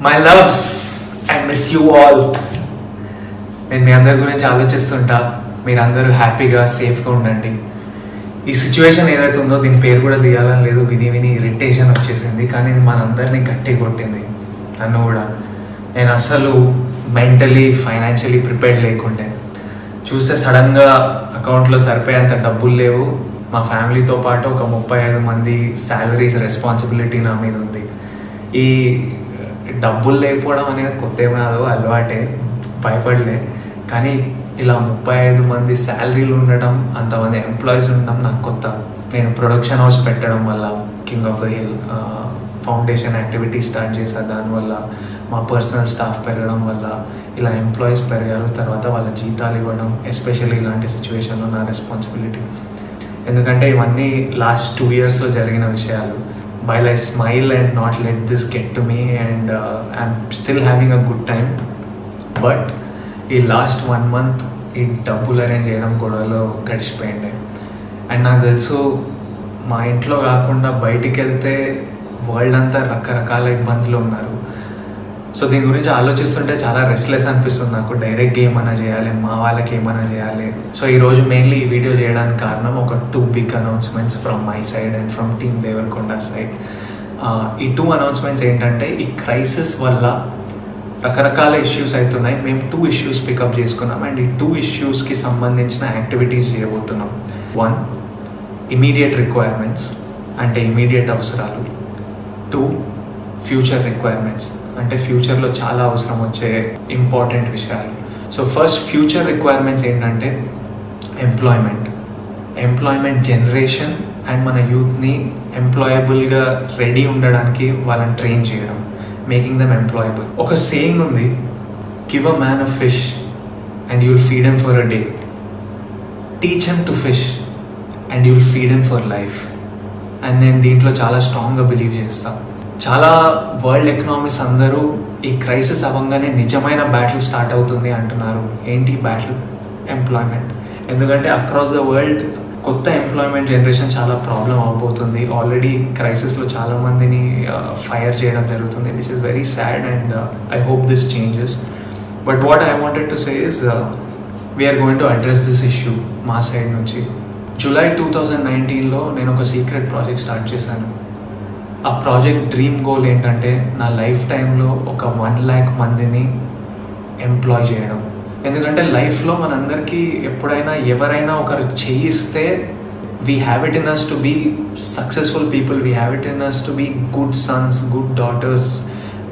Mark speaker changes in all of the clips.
Speaker 1: My loves, I miss you all. నేను మీ అందరి గురించి ఆలోచిస్తుంటా. మీరందరూ హ్యాపీగా సేఫ్గా ఉండండి. ఈ సిచ్యువేషన్ ఏదైతే ఉందో దీని పేరు కూడా తీయాలని లేదు, విని విని ఇరిటేషన్ వచ్చేసింది. కానీ ఇది మనందరినీ గట్టి కొట్టింది, నన్ను కూడా. నేను అసలు మెంటలీ ఫైనాన్షియలీ ప్రిపేర్డ్ లేకుండే. చూస్తే సడన్గా అకౌంట్లో సరిపోయేంత డబ్బులు లేవు. మా ఫ్యామిలీతో పాటు ఒక 35 మంది శాలరీస్ రెస్పాన్సిబిలిటీ నా మీద ఉంది. ఈ డబ్బులు లేకపోవడం అనేది కొత్త ఏమో అలవాటే, భయపడలే. కానీ ఇలా 35 మంది శాలరీలు ఉండడం, అంతమంది ఎంప్లాయీస్ ఉండడం నాకు కొత్త. నేను ప్రొడక్షన్ హౌస్ పెట్టడం వల్ల, king of the hill foundation activity start చేశాను. దానివల్ల మా పర్సనల్ స్టాఫ్ పెరగడం వల్ల ఇలా ఎంప్లాయీస్ పెరగారు. తర్వాత వాళ్ళ జీతాలు ఇవ్వడం, ఎస్పెషల్లీ ఇలాంటి సిచ్యువేషన్లో నా రెస్పాన్సిబిలిటీ. ఎందుకంటే ఇవన్నీ లాస్ట్ 2 yearsలో జరిగిన విషయాలు. While I smile and not let this get to me and I'm still having a good time. But ఈ లాస్ట్ 1 month ఈ డబ్బులు అరేంజ్ చేయడం గొడవలో గడిచిపోయింది. అండ్ నాకు తెలుసు మా ఇంట్లో కాకుండా బయటికి వెళ్తే వరల్డ్ అంతా రకరకాల ఇబ్బందులు ఉన్నారు. సో దీని గురించి ఆలోచిస్తుంటే చాలా రెస్ట్లెస్ అనిపిస్తుంది నాకు. డైరెక్ట్గా ఏమైనా చేయాలి, మా వాళ్ళకి ఏమైనా చేయాలి. సో ఈరోజు మెయిన్లీ ఈ వీడియో చేయడానికి కారణం ఒక 2 big announcements from my side and from team Deverakonda side. ఈ 2 announcements ఏంటంటే, ఈ క్రైసిస్ వల్ల రకరకాల ఇష్యూస్ అవుతున్నాయి. మేము 2 issues పికప్ చేసుకున్నాం అండ్ ఈ 2 issuesకి సంబంధించిన యాక్టివిటీస్ చేయబోతున్నాం. 1, ఇమీడియట్ రిక్వైర్మెంట్స్ అంటే ఇమీడియట్ అవసరాలు. 2, ఫ్యూచర్ రిక్వైర్మెంట్స్ అంటే ఫ్యూచర్లో చాలా అవసరం వచ్చే ఇంపార్టెంట్ విషయాలు. సో ఫస్ట్ ఫ్యూచర్ రిక్వైర్మెంట్స్ ఏంటంటే ఎంప్లాయ్మెంట్ జనరేషన్ అండ్ మన యూత్ని ఎంప్లాయబుల్గా రెడీ ఉండడానికి వాళ్ళని ట్రైన్ చేయడం, మేకింగ్ దెమ్ ఎంప్లాయబుల్. ఒక సేయింగ్ ఉంది, give a man a fish and you'll feed him for a day, teach him to fish and you'll feed him for life. And నేను దీంట్లో చాలా స్ట్రాంగ్గా బిలీవ్ చేస్తాను. చాలా వరల్డ్ ఎకనామిక్స్ అందరూ ఈ క్రైసిస్ అవ్వగానే నిజమైన బ్యాటిల్ స్టార్ట్ అవుతుంది అంటున్నారు. ఏంటి బ్యాటిల్? ఎంప్లాయ్మెంట్. ఎందుకంటే అక్రాస్ ద వరల్డ్ కొత్త ఎంప్లాయ్మెంట్ జనరేషన్ చాలా ప్రాబ్లం అవబోతుంది. ఆల్రెడీ క్రైసిస్లో చాలామందిని ఫైర్ చేయడం జరుగుతుంది, which is very sad and I hope this changes. But what I wanted to say is we are going to address this issue మా side నుంచి. July 2019లో నేను ఒక సీక్రెట్ ప్రాజెక్ట్ స్టార్ట్ చేశాను. ఆ ప్రాజెక్ట్ డ్రీమ్ గోల్ ఏంటంటే, నా లైఫ్ టైంలో ఒక 1 lakh మందిని ఎంప్లాయ్ చేయడం. ఎందుకంటే లైఫ్లో మనందరికీ ఎప్పుడైనా ఎవరైనా ఒకరు చేయిస్తే we have it in us to be successful people, we have it in us to be good sons, good daughters,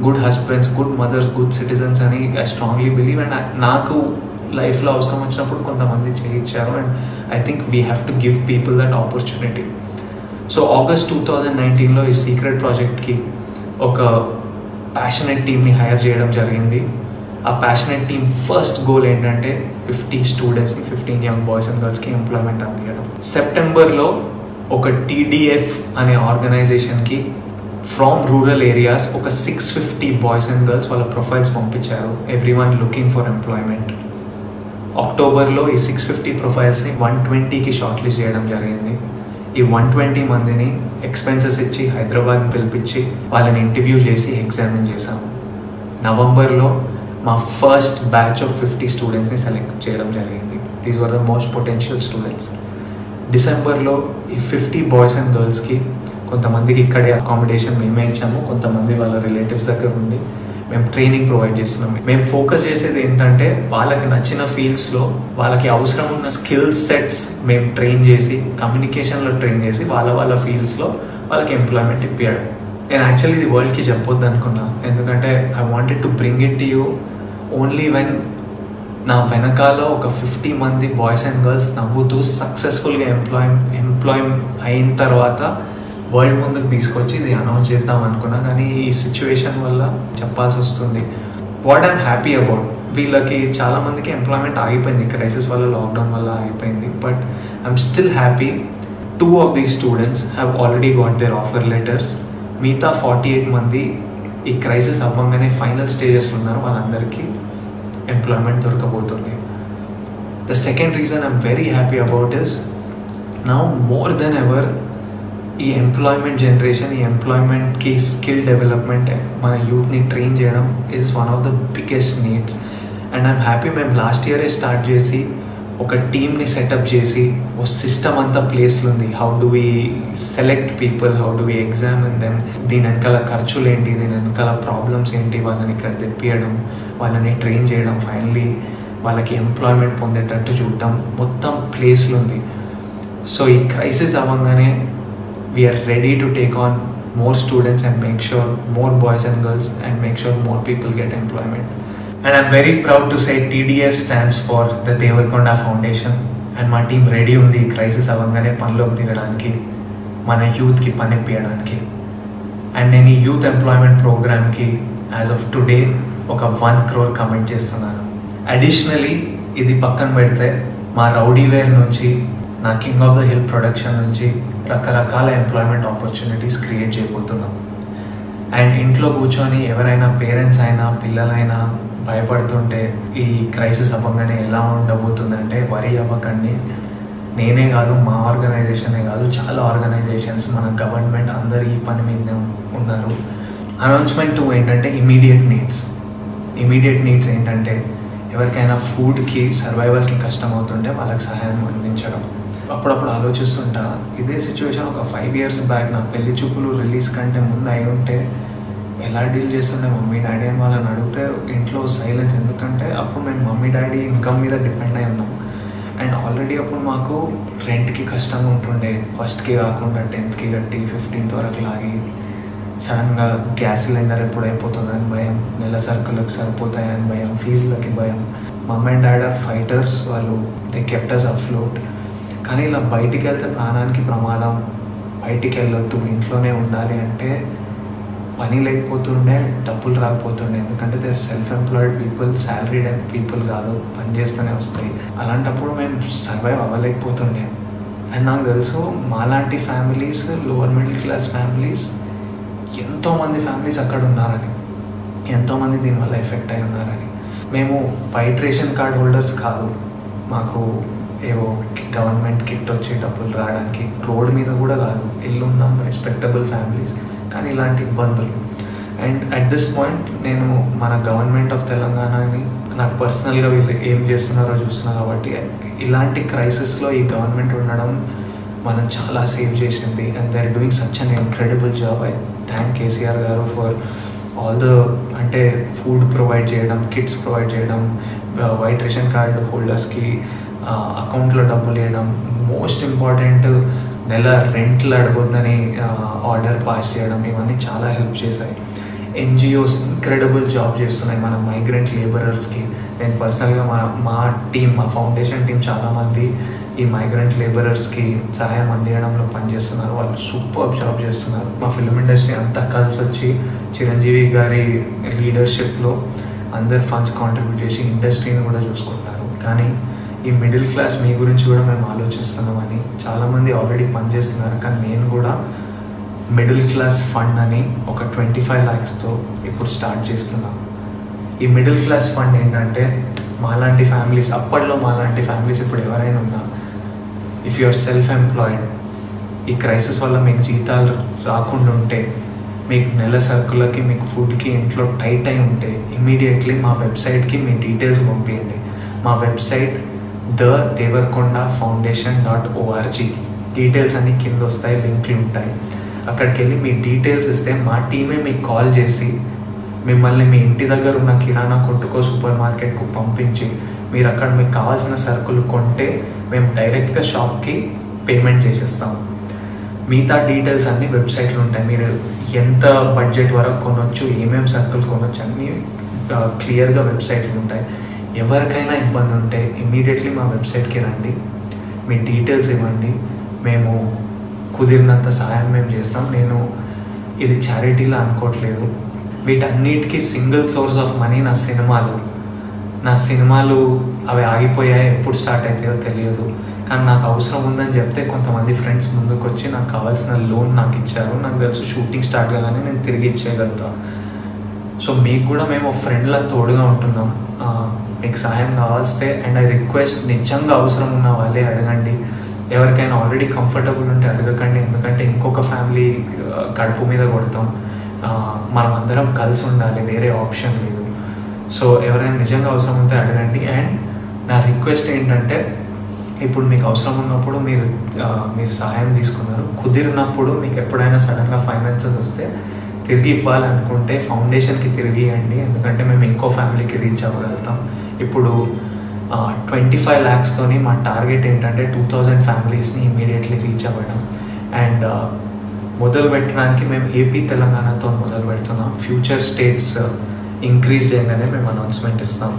Speaker 1: good husbands, good mothers, good citizens అని ఐ స్ట్రాంగ్లీ బిలీవ్. అండ్ నాకు లైఫ్లో అవసరం వచ్చినప్పుడు కొంతమంది చేయించారు and I think we have to give people that opportunity. So August 2019లో ఈ secret ప్రాజెక్ట్కి ఒక ప్యాషనెట్ టీమ్ని హైర్ చేయడం జరిగింది. ఆ ప్యాషనెట్ టీమ్ ఫస్ట్ గోల్ ఏంటంటే 50 స్టూడెంట్స్ని, 15 యంగ్ బాయ్స్ అండ్ గర్ల్స్కి ఎంప్లాయ్మెంట్ అందించడం. సెప్టెంబర్లో ఒక TDF అనే ఆర్గనైజేషన్కి ఫ్రమ్ రూరల్ ఏరియాస్ ఒక 650 బాయ్స్ అండ్ గర్ల్స్ వాళ్ళ ప్రొఫైల్స్ పంపించారు, ఎవ్రీవన్ లుకింగ్ ఫర్ ఎంప్లాయ్మెంట్. అక్టోబర్లో ఈ 650 ప్రొఫైల్స్ని 120కి షార్ట్ లిస్ట్ చేయడం జరిగింది. ఈ 120 మందిని ఎక్స్పెన్సెస్ ఇచ్చి హైదరాబాద్ పిలిపించి వాళ్ళని ఇంటర్వ్యూ చేసి ఎగ్జామిన్ చేశాము. నవంబర్లో మా ఫస్ట్ బ్యాచ్ ఆఫ్ 50 స్టూడెంట్స్ని సెలెక్ట్ చేయడం జరిగింది. These were the most potential students. డిసెంబర్లో ఈ 50 బాయ్స్ అండ్ గర్ల్స్కి కొంతమందికి ఇక్కడే అకామిడేషన్ మేమే ఇచ్చాము, కొంతమంది వాళ్ళ రిలేటివ్స్ దగ్గర ఉండి మేము ట్రైనింగ్ ప్రొవైడ్ చేస్తున్నాం. మేము ఫోకస్ చేసేది ఏంటంటే, వాళ్ళకి నచ్చిన ఫీల్డ్స్లో వాళ్ళకి అవసరం ఉన్న స్కిల్ సెట్స్ మేము ట్రైన్ చేసి, కమ్యూనికేషన్లో ట్రైన్ చేసి వాళ్ళ ఫీల్డ్స్లో వాళ్ళకి ఎంప్లాయ్మెంట్ ఇప్పించడం. నేను యాక్చువల్లీ ఇది వరల్డ్కి చెప్పొద్దు అనుకున్నా, ఎందుకంటే I wanted to bring it to you only when నా వెనకాల ఒక 50 మంది బాయ్స్ అండ్ గర్ల్స్ నవ్వుతూ సక్సెస్ఫుల్గా ఎంప్లాయ్ అయిన తర్వాత వరల్డ్ ముందుకు తీసుకొచ్చి ఇది అనౌన్స్ చేద్దాం అనుకున్నా. కానీ ఈ సిచ్యువేషన్ వల్ల చెప్పాల్సి వస్తుంది. వాట్ ఐఎమ్ హ్యాపీ అబౌట్, వీళ్ళకి చాలామందికి ఎంప్లాయ్మెంట్ ఆగిపోయింది, క్రైసిస్ వల్ల, లాక్డౌన్ వల్ల ఆగిపోయింది. But I'm still happy 2 of these students have already got their offer letters. మిగతా 48 మంది ఈ క్రైసిస్ అవ్వగానే ఫైనల్ స్టేజెస్లో ఉన్నారు, వాళ్ళందరికీ ఎంప్లాయ్మెంట్ దొరకబోతుంది. The second reason I'm very happy about this, now more than ever ఈ ఎంప్లాయ్మెంట్ జనరేషన్, ఈ ఎంప్లాయ్మెంట్కి స్కిల్ డెవలప్మెంట్ మన యూత్ని ట్రైన్ చేయడం is one of the biggest needs. And I'm happy మేము లాస్ట్ ఇయరే స్టార్ట్ చేసి ఒక టీమ్ని సెటప్ చేసి ఓ సిస్టమ్ అంతా ప్లేస్లో ఉంది. How do we select people, how do we examine them, దీని వెనకాల ఖర్చులు ఏంటి, దీని వెనకాల ప్రాబ్లమ్స్ ఏంటి, వాళ్ళని ఇక్కడ తెప్పియడం, వాళ్ళని ట్రైన్ చేయడం, ఫైనలీ వాళ్ళకి ఎంప్లాయ్మెంట్ పొందేటట్టు చూడటం, మొత్తం ప్లేస్లో ఉంది. సో ఈ క్రైసిస్ అవ్వగానే we are ready to take on more students and make sure more boys and girls and make sure more people get employment. And I'm very proud to say TDF stands for the Devarakonda Foundation, and my team ready undi crisis avangane panloki digadaniki, mana youth ki pani piyadaaniki. And nenu youth employment program ki as of today oka 1 crore commit chestunnanu. Additionally idi pakkan pedithe ma rowdy wear nunchi నా king of the hill production నుంచి రకరకాల employment opportunities create చేయబోతున్నాం. And ఇంట్లో కూర్చొని ఎవరైనా parents అయినా పిల్లలైనా భయపడుతుంటే ఈ క్రైసిస్ అవ్వగానే ఎలా ఉండబోతుందంటే వరి అవ్వకండి. నేనే కాదు, మా ఆర్గనైజేషనే కాదు, చాలా ఆర్గనైజేషన్స్, మన గవర్నమెంట్ అందరు ఈ పని మీదనే ఉన్నారు. అనౌన్స్మెంట్ 2 ఏంటంటే ఇమీడియట్ నీడ్స్ ఏంటంటే ఎవరికైనా ఫుడ్కి సర్వైవల్కి కష్టం అవుతుంటే వాళ్ళకి సహాయం అందించడం. అప్పుడప్పుడు ఆలోచిస్తుంటా, ఇదే సిచ్యువేషన్ ఒక 5 years బ్యాక్ నా పెళ్లి చూపులు రిలీజ్ కంటే ముందు అయి ఉంటే ఎలా డీల్ చేస్తుండే మమ్మీ డాడీ అని వాళ్ళని అడిగితే ఇంట్లో సైలెన్స్. ఎందుకంటే అప్పుడు మేము మమ్మీ డాడీ ఇన్కమ్ మీద డిపెండ్ అయి ఉన్నాం. అండ్ ఆల్రెడీ అప్పుడు మాకు రెంట్కి కష్టంగా ఉంటుండే, ఫస్ట్కి కాకుండా 10th కట్టి 15th వరకు లాగి, సడన్గా గ్యాస్ సిలిండర్ ఎప్పుడు అయిపోతుందని భయం, నెల సరుకులకు సరిపోతాయని భయం, ఫీజులకి భయం. మమ్ అండ్ డాడ్ ఆర్ ఫైటర్స్, వాళ్ళు దే కెప్ట్ అస్ అఫ్లోట్. కానీ ఇలా బయటికి వెళ్తే ప్రాణానికి ప్రమాదం, బయటికి వెళ్ళొద్దు, ఇంట్లోనే ఉండాలి అంటే పని లేకపోతుండే, డబ్బులు రాకపోతుండే. ఎందుకంటే they are self employed people, salaried people కాదు, పని చేస్తూనే వస్తాయి. అలాంటప్పుడు మేము సర్వైవ్ అవ్వలేకపోతుండే. అండ్ నాకు తెలుసు మాలాంటి families, lower middle class families, ఎంతోమంది ఫ్యామిలీస్ అక్కడ ఉన్నారని, ఎంతోమంది దీనివల్ల ఎఫెక్ట్ అయి ఉన్నారని. మేము వైట్ రేషన్ కార్డ్ హోల్డర్స్ కాదు, మాకు ఏవో గవర్నమెంట్ కిట్ వచ్చి డబ్బులు రావడానికి, రోడ్ మీద కూడా కాదు, ఇల్లు ఉన్నాం, రెస్పెక్టబుల్ ఫ్యామిలీస్, కానీ ఇలాంటి ఇబ్బందులు. అండ్ అట్ దిస్ పాయింట్ నేను మన గవర్నమెంట్ ఆఫ్ తెలంగాణని నాకు పర్సనల్గా వీళ్ళు ఏం చేస్తున్నారో చూస్తున్నా కాబట్టి ఇలాంటి క్రైసిస్లో ఈ గవర్నమెంట్ ఉండడం మనం చాలా సేవ్ చేసింది. And they are doing such an incredible job. I thank KCR garu for all the, అంటే ఫుడ్ ప్రొవైడ్ చేయడం, కిట్స్ ప్రొవైడ్ చేయడం, వైట్ రేషన్ కార్డు హోల్డర్స్కి అకౌంట్లో డబ్బులు వేయడం, మోస్ట్ ఇంపార్టెంట్ నెల రెంట్లు అడగొద్దని ఆర్డర్ పాస్ చేయడం, ఇవన్నీ చాలా హెల్ప్ చేశాయి. ఎన్జిఓస్ ఇంక్రెడిబుల్ జాబ్ చేస్తున్నాయి మన మైగ్రెంట్ లేబరర్స్కి. నేను పర్సనల్గా మా టీం, మా ఫౌండేషన్ టీం చాలామంది ఈ మైగ్రెంట్ లేబరర్స్కి సహాయం అందించడంలో పనిచేస్తున్నారు. వాళ్ళు సూపర్ జాబ్ చేస్తున్నారు. మా ఫిల్మ్ ఇండస్ట్రీ అంతా కలిసి వచ్చి చిరంజీవి గారి లీడర్షిప్లో అందరు ఫండ్స్ కాంట్రిబ్యూట్ చేసి ఇండస్ట్రీని కూడా చూసుకుంటారు. కానీ ఈ మిడిల్ క్లాస్ మీ గురించి కూడా మేము ఆలోచిస్తున్నామని చాలామంది ఆల్రెడీ పనిచేస్తున్నారు. కానీ నేను కూడా మిడిల్ క్లాస్ ఫండ్ అని ఒక 25 lakhsతో ఇప్పుడు స్టార్ట్ చేస్తున్నాను. ఈ మిడిల్ క్లాస్ ఫండ్ ఏంటంటే మాలాంటి ఫ్యామిలీస్, అప్పట్లో మాలాంటి ఫ్యామిలీస్ ఇప్పుడు ఎవరైనా ఉన్నా, if you are self employed, ఈ క్రైసిస్ వల్ల మీకు జీతాలు రాకుండా ఉంటే, మీకు నెల సరుకులకి, మీకు ఫుడ్కి ఇంట్లో టైట్ అయి ఉంటే, ఇమీడియట్లీ మా వెబ్సైట్కి మీ డీటెయిల్స్ పంపించండి. మా వెబ్సైట్ thedevarkondafoundation.org. డీటెయిల్స్ అన్నీ కింద వస్తాయి, లింక్లు ఉంటాయి. అక్కడికి వెళ్ళి మీ డీటెయిల్స్ ఇస్తే మా టీమే మీకు కాల్ చేసి మిమ్మల్ని మీ ఇంటి దగ్గర ఉన్న కిరాణా కొట్టుకో, సూపర్ మార్కెట్కు పంపించి మీరు అక్కడ మీకు కావాల్సిన సరుకులు కొంటే మేము డైరెక్ట్గా షాప్కి పేమెంట్ చేసేస్తాము. మిగతా డీటెయిల్స్ అన్నీ వెబ్సైట్లో ఉంటాయి. మీరు ఎంత బడ్జెట్ వరకు కొనవచ్చు, ఏమేమి సరుకులు కొనవచ్చు అన్నీ క్లియర్గా వెబ్సైట్లో ఉంటాయి. ఎవరికైనా ఇబ్బంది ఉంటే ఇమీడియట్లీ మా వెబ్సైట్కి రండి, మీ డీటెయిల్స్ ఇవ్వండి, మేము కుదిరినంత సహాయం మేము చేస్తాం. నేను ఇది చారిటీలా అనుకోవట్లేదు. వీటన్నిటికీ సింగిల్ సోర్స్ ఆఫ్ మనీ నా సినిమాలు అవి ఆగిపోయాయి, ఎప్పుడు స్టార్ట్ అవుతాయో తెలియదు. కానీ నాకు అవసరం ఉందని చెప్తే కొంతమంది ఫ్రెండ్స్ ముందుకు వచ్చి నాకు కావాల్సిన లోన్ నాకు ఇచ్చారు. నాకు తెలుసు షూటింగ్ స్టార్ట్ కాగానే నేను తిరిగి ఇచ్చేయగలుగుతా. సో మీకు కూడా మేము ఫ్రెండ్లా తోడుగా ఉంటున్నాం. మీకు సహాయం కావాల్స్తే, అండ్ ఐ రిక్వెస్ట్, నిజంగా అవసరం ఉన్న వాళ్ళే అడగండి. ఎవరికైనా ఆల్రెడీ కంఫర్టబుల్ ఉంటే అడగకండి, ఎందుకంటే ఇంకొక ఫ్యామిలీ కడుపు మీద కొడతాం. మనం అందరం కలిసి ఉండాలి, వేరే ఆప్షన్ లేదు. సో ఎవరైనా నిజంగా అవసరం ఉంటే అడగండి. అండ్ నా రిక్వెస్ట్ ఏంటంటే, ఇప్పుడు మీకు అవసరం ఉన్నప్పుడు మీరు సహాయం తీసుకున్నారు, కుదిరినప్పుడు మీకు ఎప్పుడైనా సడన్గా ఫైనాన్సెస్ వస్తే తిరిగి ఇవ్వాలనుకుంటే ఫౌండేషన్కి తిరిగి ఇవ్వండి, ఎందుకంటే మేము ఇంకో ఫ్యామిలీకి రీచ్ అవ్వగలుగుతాం. ఇప్పుడు 25 lakhస్తోని మా టార్గెట్ ఏంటంటే 2000 ఫ్యామిలీస్ని ఇమీడియట్లీ రీచ్ అవ్వడం. అండ్ మొదలు పెట్టడానికి మేము ఏపీ తెలంగాణతో మొదలు పెడుతున్నాం. ఫ్యూచర్ స్టేట్స్ ఇంక్రీజ్ చేయగానే మేము అనౌన్స్మెంట్ ఇస్తాం.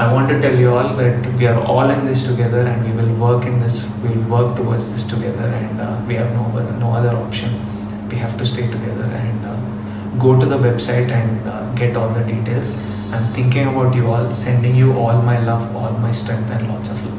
Speaker 1: I want to tell you all that we are all in this together, and we will work towards this together, and we have no other option. We have to stay together and go to the website and get all the details. I'm thinking about you all, sending you all my love, all my strength, and lots of love.